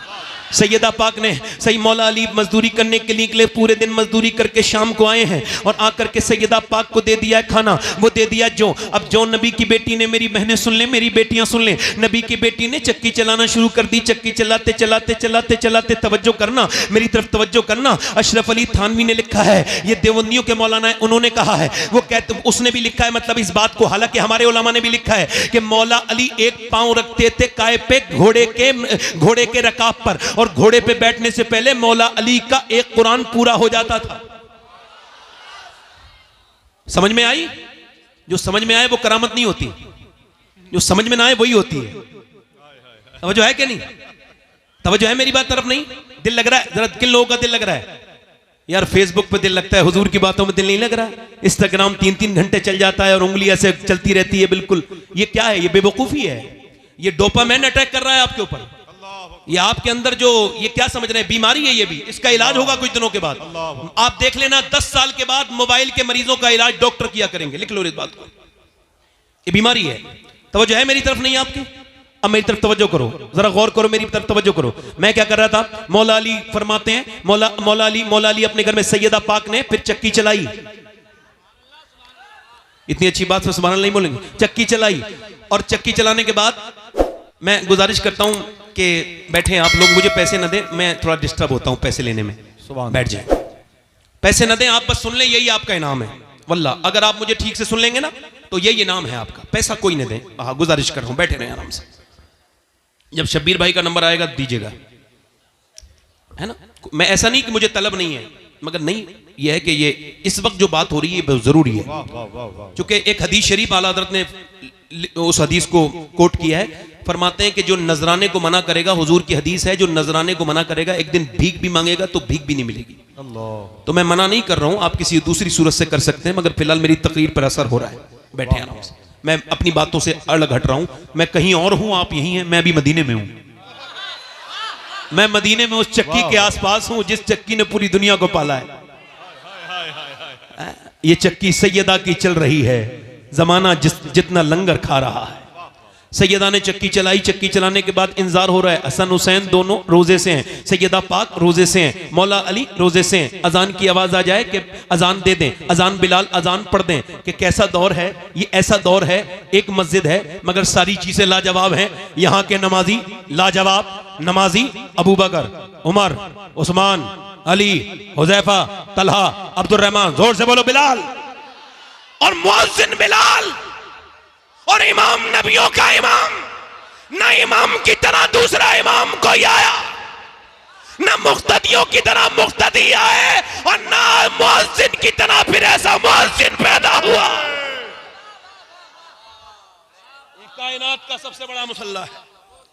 सैयदा पाक ने सही मौला अली मजदूरी करने के लिए पूरे दिन मजदूरी करके शाम को आए हैं और आकर के सैयदा पाक को दे दिया है खाना, वो दे दिया जो। अब जो नबी की बेटी ने, मेरी बहनें सुन ले, मेरी बेटियां सुन ले, नबी की बेटी ने चक्की चलाना शुरू कर दी। चक्की चलाते चलाते चलाते चलाते, तवज्जो करना, मेरी तरफ तवज्जो करना। अशरफ अली थानवी ने लिखा है, ये देवबंदियों के मौलाना है, उन्होंने कहा है, वो कहते, उसने भी लिखा है मतलब इस बात को, हालांकि हमारे उलमा ने भी लिखा है कि मौला अली एक पांव रखते थे काय पे घोड़े के रकाब पर, और घोड़े पे बैठने से पहले मौला अली का एक कुरान पूरा हो जाता था। समझ में आई? जो समझ में आए वो करामत नहीं होती, जो समझ में ना आए वही होती है। तवज्जो है कि नहीं? तवज्जो है मेरी बात तरफ? नहीं दिल लग रहा है? जरा किन लोगों का दिल लग रहा है? यार फेसबुक पे दिल लगता है, हुजूर की बातों में दिल नहीं लग रहा है। इंस्टाग्राम 3-3 घंटे चल जाता है और उंगली ऐसे चलती रहती है। बिल्कुल ये क्या है? ये बेवकूफी है। ये डोपामाइन अटैक कर रहा है आपके ऊपर। ये आपके अंदर जो ये क्या समझ रहे हैं, बीमारी है ये भी। इसका इलाज होगा कुछ दिनों के बाद। आप देख लेना 10 साल के बाद मोबाइल के मरीजों का इलाज डॉक्टर किया करेंगे। लिख लो इस बात को, ये बीमारी है। तवज्जो है मेरी तरफ? नहीं आपकी? अब मेरी तरफ तवज्जो करो, जरा गौर करो, मेरी तरफ तवज्जो करो। मैं क्या कर रहा था? मौला अली फरमाते हैं, मौला अली अपने घर में सैयदा पाक ने फिर चक्की चलाई। इतनी अच्छी बात से सुभान अल्लाह नहीं बोलेंगे? चक्की चलाई, और चक्की चलाने के बाद मैं गुजारिश करता हूं कि बैठे आप लोग, मुझे पैसे न दें, मैं थोड़ा डिस्टर्ब होता हूं पैसे लेने में। बैठ जाए, पैसे न दें, आप बस सुन लें, यही आपका इनाम है। वल्लाह अगर आप मुझे ठीक से सुन लेंगे ना तो यही इनाम है आपका। पैसा कोई न दें, हाँ गुजारिश कर रहा हूं, बैठे रहें आराम से। जब शब्बीर भाई का नंबर आएगा दीजिएगा, है ना? मैं ऐसा नहीं कि मुझे तलब नहीं है, मगर नहीं यह है कि ये इस वक्त जो बात हो रही है बहुत जरूरी है। क्योंकि एक हदीस शरीफ आला हज़रत ने उस हदीस को कोट किया है, फरमाते हैं कि जो नजराने को मना करेगा, हुजूर की हदीस है, जो नजराने को मना करेगा एक दिन भीख भी मांगेगा तो भीख भी नहीं मिलेगी। तो मैं मना नहीं कर रहा हूं, आप किसी दूसरी सूरत से कर सकते हैं, मगर फिलहाल मेरी तकरीर पर असर हो रहा है। बैठे आराम से, मैं अपनी बातों से अलग हट रहा हूं। मैं कहीं और हूं, आप यहीं हैं, मैं भी मदीने में हूं। मैं मदीने में उस चक्की के आसपास हूं जिस चक्की ने पूरी दुनिया को पाला है। ये चक्की सैयदा की चल रही है, जमाना जितना लंगर खा रहा है। सैयदा ने चक्की चलाई, चक्की चलाने के बाद इंतजार हो रहा है। हसन हुसैन दोनों रोजे से हैं, सैयदा पाक रोजे से हैं, मौला अली रोजे से हैं। अजान की आवाज आ जाए कि अजान दे दें, अजान बिलाल अजान पढ़ दें। कि कैसा दौर है ये? ऐसा दौर है, एक मस्जिद है मगर सारी चीजें लाजवाब हैं। यहाँ के नमाजी लाजवाब नमाजी, अबू बकर, उमर, उस्मान, अली, हुजैफा, तलहा, अब्दुर्रहमान, जोर से बोलो बिलाल, और मुअज्जिन बिलाल, और इमाम नबियों का इमाम। ना इमाम की तरह दूसरा इमाम कोई आया, ना मुक्तदियों की तरह मुक्तदी आए, और ना मुअज्जिन की तरह फिर ऐसा मुअज्जिन पैदा हुआ। ये कायनात का सबसे बड़ा मुसल्ला है।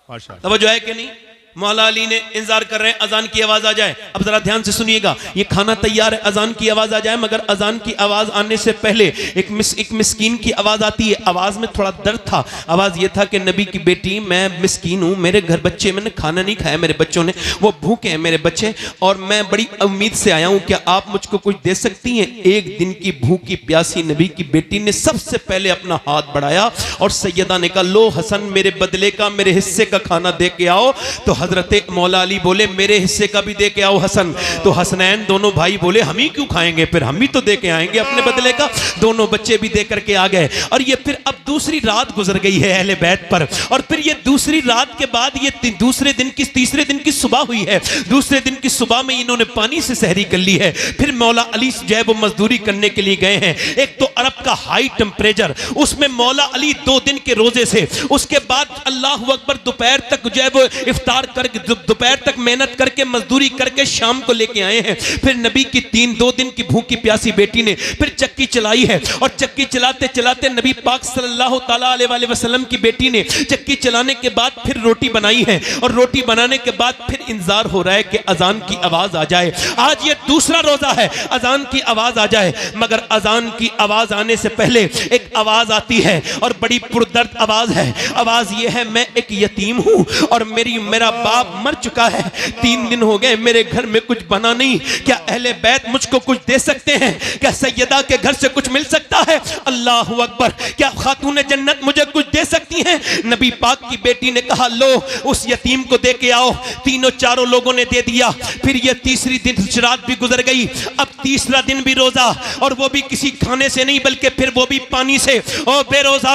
माशाअल्लाह, तवज्जो है कि नहीं? मौला अली ने इंतजार कर रहे हैं अजान की आवाज आ जाए। अब जरा ध्यान से सुनिएगा, ये खाना तैयार है, अजान की आवाज आ जाए, मगर अजान की आवाज आने से पहले एक मिस्कीन की आवाज आती है। आवाज में थोड़ा दर्द था। आवाज ये था कि नबी की बेटी, मैं मिस्कीन हूं, मेरे घर बच्चे, मैंने खाना नहीं खाया, मेरे बच्चों ने, वो भूखे हैं मेरे बच्चे, और मैं बड़ी उम्मीद से आया हूं, क्या आप मुझको कुछ दे सकती हैं? एक दिन की भूखी प्यासी नबी की बेटी ने सबसे पहले अपना हाथ बढ़ाया और सैयदा ने कहा, लो हसन, मेरे बदले का, मेरे हिस्से का खाना दे के आओ। तो हजरत मौला अली बोले मेरे हिस्से का भी दे के आओ हसन। तो हसनैन दोनों भाई बोले हम ही क्यों खाएंगे, फिर हम भी तो दे के आएंगे अपने बदले का। दोनों बच्चे भी दे करके आ गए। और ये फिर अब दूसरी रात गुजर गई है अहले बैत पर, और फिर ये दूसरी रात के बाद ये तीसरे दिन की सुबह हुई है। दूसरे दिन की सुबह में इन्होंने पानी से सहरी कर ली है। फिर मौला अली जो है वो मजदूरी करने के लिए गए हैं। एक तो अरब का हाई टेम्परेचर, उसमें मौला अली 2 दिन के रोजे से, उसके बाद अल्लाह अकबर दोपहर तक जो है वो इफ्तार करके दोपहर तक मेहनत करके मजदूरी करके शाम को लेके आए हैं। फिर नबी की 2 दिन की भूखी प्यासी बेटी ने फिर चक्की चलाई है, और चक्की चलाते चलाते नबी पाक सल्लल्लाहु ताला अलैहि वसल्लम की बेटी ने चक्की चलाने के बाद फिर रोटी बनाई है, और रोटी बनाने के बाद फिर इंतजार हो रहा है कि अजान की आवाज आ जाए। आज ये दूसरा रोजा है, अजान की आवाज आ जाए। मगर अजान की आवाज आने से पहले एक आवाज आती है, और बड़ी पुरदर्द आवाज है। आवाज ये है, मैं एक यतीम हूं और मेरा बाप मर चुका है, 3 दिन हो गए मेरे घर में कुछ बना नहीं। क्या अहले बैत मुझको कुछ दे सकते हैं? क्या सैयदा के घर से कुछ मिल सकता है? अल्लाहु अकबर, क्या खातून जन्नत मुझे कुछ दे सकती हैं? नबी पाक की बेटी ने कहा लो उस यतीम को दे के आओ। तीनों चारों लोगों ने दे दिया। फिर ये तीसरी दिन रात भी गुजर गई। अब तीसरा दिन भी रोजा, और वो भी किसी खाने से नहीं बल्कि फिर वो भी पानी से। ओ बेरोजा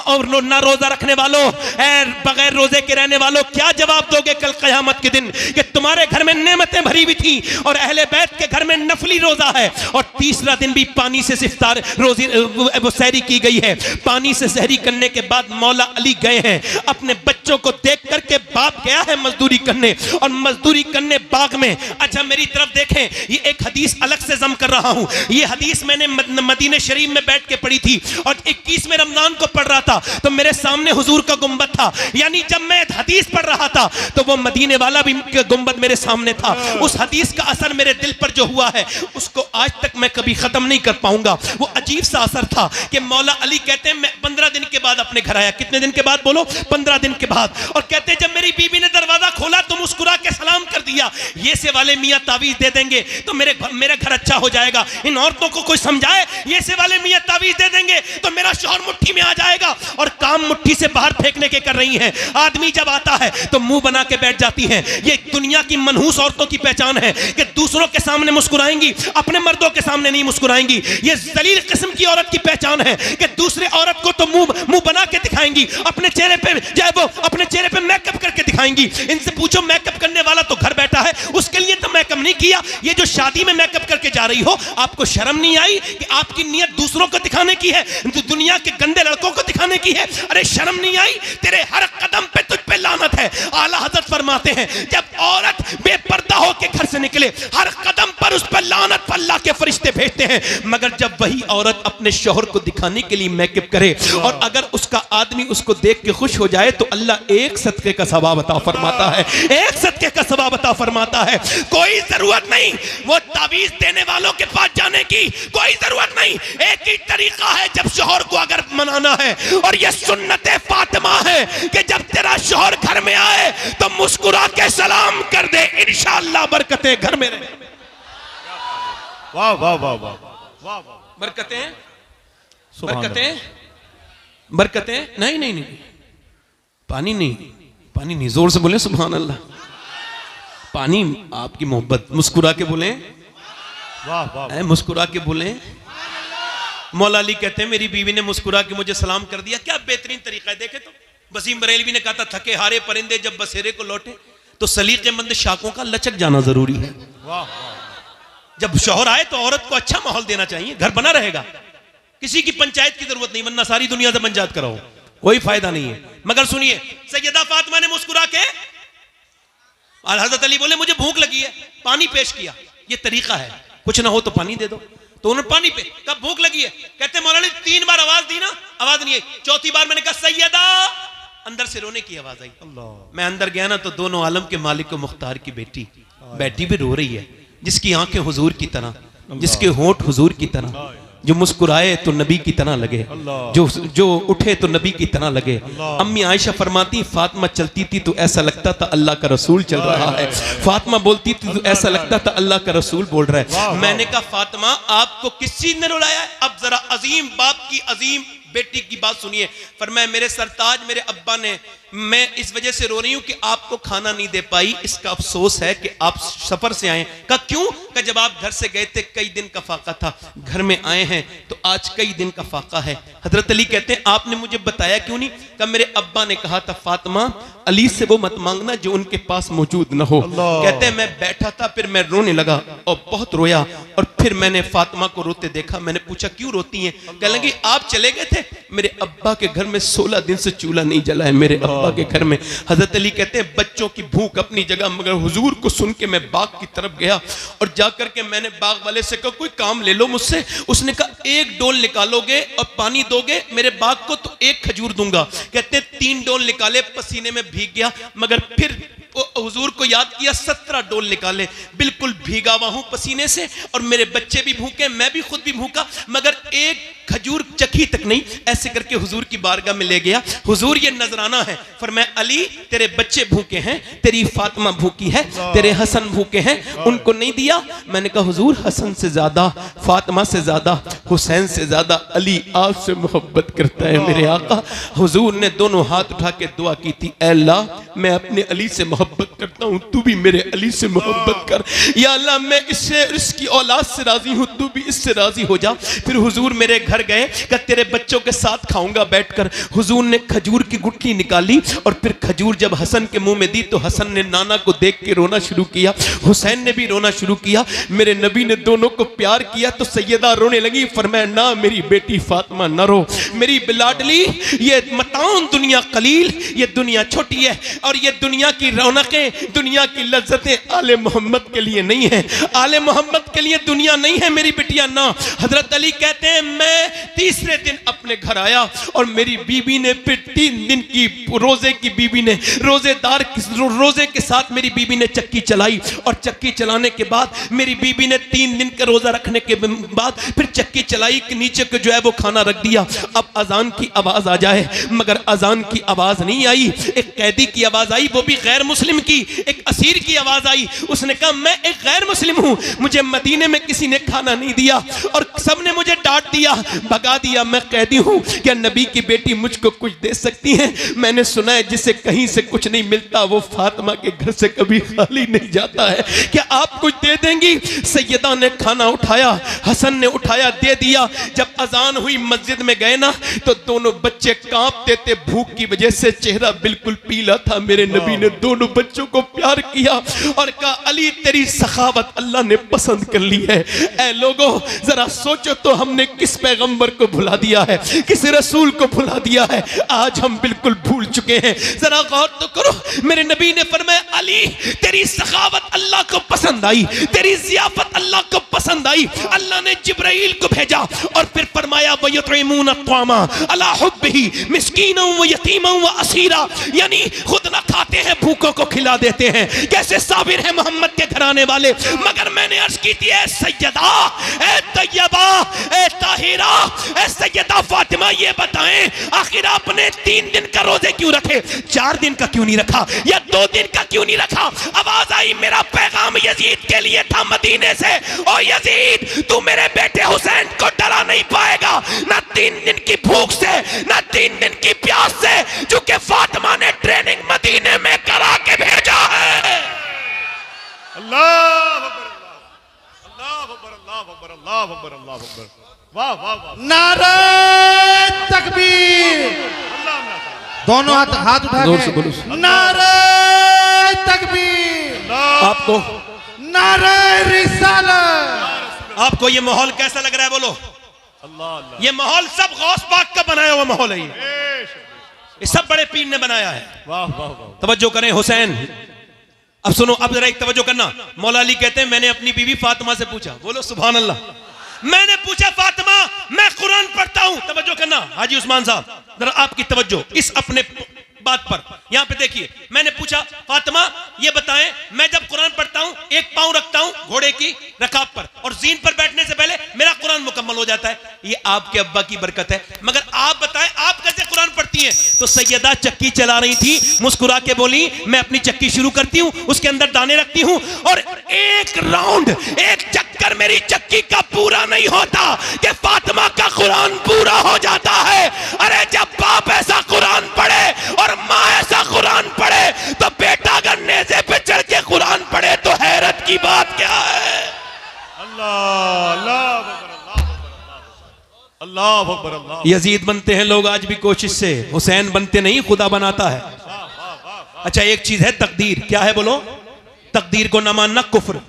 और ना रोजा रखने वालों, बगैर रोजे के रहने वालों, क्या जवाब दोगे कल क़यामत के दिन कि तुम्हारे घर में नेमतें भरी हुई थी और अहले बैत के घर में नफली रोजा है? और तीसरा दिन भी पानी से इफ्तार रोजी वो सहरी की गई है। पानी से सहरी करने के बाद मौला अली गए हैं अपने बच्चों को देख करके। बाप गया है मजदूरी करने, और मजदूरी करने बाग में। अच्छा मेरी तरफ देखें, ये एक हदीस अलग से जम कर रहा हूं। ये हदीस मैंने मदीने शरीफ में बैठ के पढ़ी थी, और 21वें रमजान को पढ़ रहा था तो मेरे सामने हुजूर का गुंबद था। यानी जब मैं हदीस पढ़ रहा था तो वो मदीने वाला भी गुंबद मेरे सामने था। उस हदीस का असर मेरे दिल पर जो हुआ है उसको आज तक मैं कभी खत्म नहीं कर पाऊंगा। वो अजीब सा असर था कि मौला अली कहते हैं मैं 15 दिन के बाद अपने घर आया। कितने दिन के बाद बोलो? 15 दिन के बाद। और कहते हैं जब मेरी बीवी ने दरवाजा खोला तो मुस्कुरा के सलाम कर दिया। ये से वाले मियां तावीज दे देंगे तो मेरा घर अच्छा हो जाएगा। इन औरतों को कोई समझाए, ये से वाले मियां तावीज दे देंगे तो मेरा शौहर मुट्ठी में आ जाएगा। और काम मुट्ठी से बाहर फेंकने के कर रही हैं। आदमी जब आता है तो मुंह बना के बैठ जाती हैं। ये दुनिया की मनहूस औरतों की पहचान है कि दूसरों के सामने मुस्कुराएंगी, अपने मर्दों के सामने नहीं मुस्कुराएंगी। ये जलील किस्म की औरत की पहचान है कि दूसरे औरत को तो मुंह बना के दिखाएंगी, अपने चेहरे पे जाए वो अपने चेहरे पे मेकअप करके दिखाएंगी। इनसे पूछो मेकअप करने वाला तो घर बैठा है, उसके लिए तो मेकअप नहीं किया। ये जो शादी में मेकअप करके जा रही हो, आपको शर्म नहीं आई कि आपकी नियत दूसरों को दिखाने की है, दुनिया के गंदे लड़कों को दिखाने की है? अरे शर्म नहीं आई? तेरे हर कदम पे तुझ पे लानत है। आला हजरत फरमाते हैं जब औरत बेपर्दा होकर घर से निकले, हर कदम पर उस पर लानत अल्लाह के फरिश्ते भेजते हैं। मगर जब वही औरत अपने शौहर को दिखाने के लिए मेकअप करे और अगर उसका आदमी उसको देख के खुश हो जाए तो अल्लाह एक सदके का सवाब अता फरमाता है, एक सदके का सवाब अता फरमाता है। कोई जरूरत नहीं वो तावीज देने वालों के पास जाने की, कोई जरूरत नहीं। एक ही तरीका है जब शौहर को अगर मनाना है, और ये सुन्नते फातिमा है कि जब तेरा शौहर घर में आए तो मुस्कुरा के सलाम कर दे, इंशाअल्लाह बरकतें घर में रहे। वाह वाह वाह वाह वाह वाह। बरकतें बरकतें बरकतें नहीं नहीं नहीं, पानी नहीं, पानी नहीं, जोर से बोले सुभान अल्लाह। पानी आपकी मोहब्बत, मुस्कुरा के बोले वाह वाह, मुस्कुरा के बोले। मौला अली कहते हैं मेरी बीवी ने मुस्कुरा के मुझे सलाम कर दिया। क्या बेहतरीन तरीका है। देखे तो वसीम बरेलवी ने कहा था थके हारे परिंदे जब बसेरे को लौटे, तो सलीकेमंद शाखों का लचक जाना जरूरी है। वाह, जब शौहर आए तो औरत को अच्छा माहौल देना चाहिए, घर बना रहेगा। किसी की पंचायत की जरूरत नहीं, वरना सारी दुनिया से पंचायत कराओ, कोई फायदा नहीं है। मगर सुनिए, सैयदा फातिमा ने मुस्कुरा के हजरत अली बोले मुझे भूख लगी है, पानी पेश किया। ये तरीका है, कुछ ना हो तो पानी दे दो। तो उन्होंने पानी पे, कब भूख लगी है? कहते मौलाना 3 बार आवाज दी ना, आवाज नहीं आई। 4थी बार मैंने कहा सैयदा, अंदर से रोने की आवाज आई। मैं अंदर गया ना तो दोनों आलम के मालिक को मुख्तार की बेटी बैठी भी रो रही है, जिसकी आंखें हुजूर की तरह, जिसके होंठ हुजूर की तरह, जो मुस्कुराए तो नबी की तरह लगे, जो उठे तो नबी की तरह लगे। अम्मी आयशा फरमाती फातिमा चलती थी तो ऐसा लगता था अल्लाह का रसूल चल रहा है, फातिमा बोलती थी तो ऐसा लगता था अल्लाह का रसूल बोल रहा है। मैंने कहा फातिमा आपको किस चीज ने रुलाया है? अब जरा अजीम बाप की अजीम बेटी की बात सुनिए, फरमाया मेरे सरताज मेरे अब्बा ने, मैं इस वजह से रो रही हूं कि आपको खाना नहीं दे पाई, इसका अफसोस है कि आप सफर से आए। कहा क्यों? कहा जब आप घर से गए थे कई दिन का फाका था, घर में आए हैं तो आज कई दिन का फाका है। हजरत अली कहते हैं आपने मुझे बताया क्यों नहीं? कहा मेरे अब्बा ने कहा था फातिमा अली से वो मत मांगना जो उनके पास मौजूद न हो। कहते हैं मैं बैठा था, फिर मैं रोने लगा और बहुत रोया, और फिर मैंने फातिमा को रोते देखा। मैंने पूछा क्यों रोती हैं? कहने लगी आप चले गए थे, मेरे अब्बा के घर में 16 दिन से चूल्हा नहीं जला है मेरे अब्बा के घर में। हजरत अली कहते हैं बच्चों की भूख अपनी जगह, मगर हुजूर को सुन के मैं बाग की तरफ गया और जाकर के मैंने बाग वाले से कहा कोई काम ले लो मुझसे। उसने कहा एक डोल निकालोगे और पानी दोगे मेरे बाग को तो एक खजूर दूंगा। कहते हैं 3 डोल निकाले, पसीने में भीग गया, मगर फिर हुजूर को याद किया, 17 डोल निकाले, बिल्कुल भीगा हुआ हूं पसीने से, और मेरे बच्चे भी भूखे, मैं भी खुद भी भूखा, मगर एक खजूर चखी तक नहीं। ऐसे करके हुजूर की बारगाह में ले गया। हुजूर ये नजराना है, फरमाया अली तेरे बच्चे भूखे हैं, तेरी फातिमा भूखी है, तेरे हसन भूखे हैं, उनको नहीं दिया। मैंने कहा हुजूर हसन से ज्यादा, फातिमा से ज्यादा, हुसैन से ज्यादा अली आपसे मोहब्बत करता है मेरे आका। हुजूर ने दोनों हाथ उठा के दुआ की थी, ऐ अल्लाह मैं अपने अली से मोहब्बत करता हूं, तू भी मेरे अली से मोहब्बत कर। या अल्लाह मैं इससे, इसकी औलाद से राजी हूं, तू भी इससे राजी हो जा। फिर हुजूर मेरे घर गए, कि तेरे बच्चों के साथ खाऊंगा बैठकर। हुजूर ने खजूर की गुठली निकाली और फिर खजूर जब हसन के मुंह में दी तो हसन ने नाना को देख के रोना शुरू किया, हुसैन ने भी रोना शुरू किया। मेरे नबी ने दोनों को प्यार किया तो सैयदा रोने लगी। फरमाया ना मेरी बेटी फातिमा न रो, मेरी बिलाडली, ये मताउन दुनिया कलील, ये दुनिया छोटी है और ये दुनिया की रौनकें, दुनिया की लज्जतें आले मोहम्मद के लिए नहीं है, आले मोहम्मद के लिए दुनिया नहीं है मेरी बिटिया ना। हजरत अली कहते हैं मैं तीसरे दिन अपने घर आया और मेरी बीबी ने फिर 3 दिन की रोजे की बीबी ने रोजेदार रोजे के साथ मेरी बीबी ने चक्की चलाई, और चक्की चलाने के बाद मेरी बीबी ने 3 दिन का रोजा रखने के बाद फिर चक्की चलाई कि नीचे को जो है वो खाना रख दिया। अब अजान की आवाज आ जाए, मगर अजान की आवाज नहीं आई। एक कैदी की आवाज आई, वो भी गैर मुस्लिम की, एक असीर की आवाज आई। उसने कहा मैं एक गैर मुस्लिम हूं, मुझे मदीने में किसी ने खाना नहीं दिया और सबने मुझे डांट दिया, भगा दिया, मैं कैदी हूं, क्या नबी की बेटी मुझको कुछ दे सकती है? मैंने सुना है जिसे कहीं से कुछ नहीं मिलता वो फातिमा के घर से कभी खाली नहीं जाता है, क्या आप कुछ दे देंगी? सैयदा ने खाना उठाया, हसन ने उठाया, दे दिया। जब अजान हुई मस्जिद में गए ना तो दोनों बच्चे कांपते थे भूख की वजह से, चेहरा बिल्कुल पीला था। मेरे नबी ने दोनों बच्चों को प्यार किया और कहा अली तेरी सखावत अल्लाह ने पसंद कर ली है। ऐ लोगों जरा सोचो तो हमने किस पैगंबर को भुला दिया है, किस रसूल को भुला दिया है, आज हम बिल्कुल भूल चुके हैं। जरा गौर तो करो। मेरे नबी ने फरमाया अली तेरी सखावत अल्लाह को पसंद आई, तेरी ज़ियाफत अल्लाह को पसंद आई। अल्लाह ने जिब्राइल को भेजा और फिर फरमाया वयुतइमून अत्वामा अला हुब्बिही मिस्कीना व यतीमा व असीरा, यानी खुद ना खाते हैं भूखों को खिला देते हैं। कैसे साबिर है मोहम्मद के घराने वाले। मगर मैंने अर्ज की थी ए सैयदा, ए तैयबा, ए ताहिरा, ए सैयदा फातिमा ये बताएं आखिर आपने 3 दिन का रोजे क्यों रखे, 4 दिन का क्यों नहीं रखा, या 2 दिन का क्यों नहीं रखा? आवाज आई मेरा पैगाम यजीद के लिए था मदीने से, ओ यजीद तू मेरे बेटे हुसैन को डरा नहीं पाएगा, ना 3 दिन की भूख से, ना 3 दिन की प्यास से, क्योंकि फातिमा ने ट्रेनिंग मदीने में करा के भेजा है। अल्लाह अकबर, अल्लाह अकबर, अल्लाह अकबर, अल्लाह अकबर, अल्लाह अकबर। वाह वाह वाह, नारे तकबीर, दोनों हाथ उठा के नारे तकबीर, आपको नारे रिसालत। आपको ये माहौल कैसा लग रहा है बोलो? अल्लाह अल्लाह, ये माहौल सब गौस पाक का बनाया हुआ माहौल है, ये सब बड़े पीर ने बनाया है। वाह वाह वाह, तवज्जो करें हुसैन, अब सुनो, अब जरा एक तवज्जो करना। मौला अली कहते हैं मैंने अपनी बीवी फातिमा से पूछा, बोलो सुभान अल्लाह, मैंने पूछा फातिमा मैं कुरान पढ़ता हूं, तवज्जो करना हाजी उस्मान साहब, जरा आपकी तवज्जो इस अपने बात पर, यहां पे देखिए। मैंने पूछा फातिमा ये बताएं मैं जब कुरान पढ़ता हूं एक पांव रखता हूं घोड़े की रकाब पर और जीन पर बैठने से पहले मेरा कुरान मुकम्मल हो जाता है, ये आपके अब्बा की बरकत है, मगर आप बताएं आप कैसे कुरान पढ़ती हैं? तो सैयदा चक्की चला रही थी, मुस्कुरा के बोली मैं अपनी चक्की शुरू करती हूं, उसके अंदर दाने रखती हूं और एक राउंड, एक चक्कर जिक्र मेरी चक्की का पूरा नहीं होता कि फातिमा का कुरान पूरा हो जाता है। अरे जब बाप ऐसा कुरान पढ़े और माँ ऐसा कुरान पढ़े तो बेटा अगर नेज़े पे चढ़ के कुरान पढ़े तो हैरत की बात क्या है। अल्लाह अल्लाह अल्लाह अकबर अल्लाह। यजीद बनते हैं लोग आज भी कोशिश से, हुसैन बनते नहीं, खुदा बनाता है। अच्छा एक चीज है तकदीर, क्या है बोलो? तकदीर को ना मानना कुफ्र,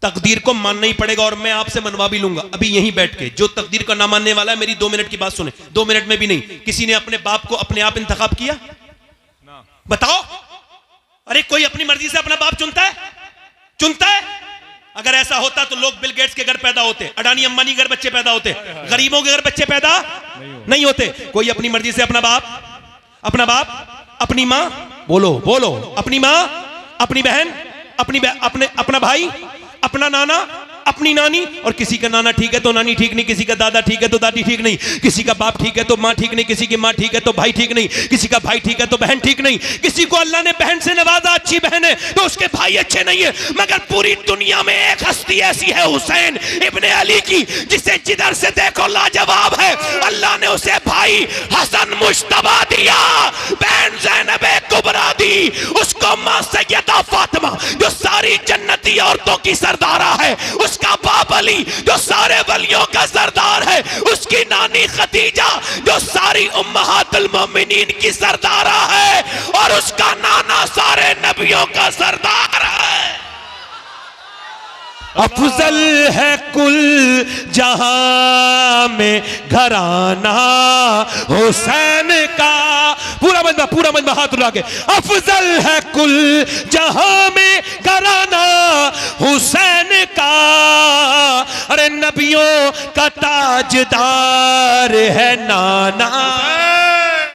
तकदीर को मानना ही पड़ेगा। और मैं आपसे मनवा भी लूंगा अभी यहीं बैठ के, जो तकदीर को ना मानने वाला है मेरी 2 मिनट की बात सुने, 2 मिनट में भी नहीं। किसी ने अपने बाप को अपने आप इंतखाब किया? बताओ। अरे कोई अपनी मर्जी से अपना बाप चुनता है? चुनता है? अगर ऐसा होता तो लोग बिल गेट्स के घर पैदा होते, अडानी अंबानी के घर बच्चे पैदा होते, गरीबों के घर बच्चे पैदा नहीं होते। कोई अपनी मर्जी से अपना बाप, अपनी माँ, बोलो बोलो, अपनी माँ, अपनी बहन, अपना भाई, अपना नाना, अपनी नानी। और किसी का नाना ठीक है तो नानी ठीक नहीं, किसी का दादा ठीक है तो दादी ठीक नहीं, किसी का बाप ठीक है तो माँ ठीक नहीं, किसी की माँ ठीक है तो भाई ठीक नहीं, किसी का भाई ठीक है तो बहन ठीक नहीं, किसी को अल्लाह ने बहन से नवाजा, अच्छी बहन है तो उसके भाई अच्छे नहीं है। मगर पूरी दुनिया में एक हस्ती ऐसी है हुसैन इब्ने अली की, जिसे जिधर से देखो लाजवाब है। अल्लाह ने उसे भाई हसन मुश्तबा दिया, बहन ज़ैनब कुबरा दी, उसको माँ सैयदा फातिमा जो सारी जन्नती औरतों की सरदारा है, उसका बाप अली जो सारे वलियों का सरदार है, उसकी नानी खदीजा जो सारी उम्महातुल मोमिनीन की सरदारा है, और उसका नाना सारे नबियों का सरदार है। अफजल है कुल जहां में घराना हुसैन का, पूरा मजमा हाथ उठा के, अफजल है कुल जहां में घराना हुसैन का, अरे नबियों का ताजदार है नाना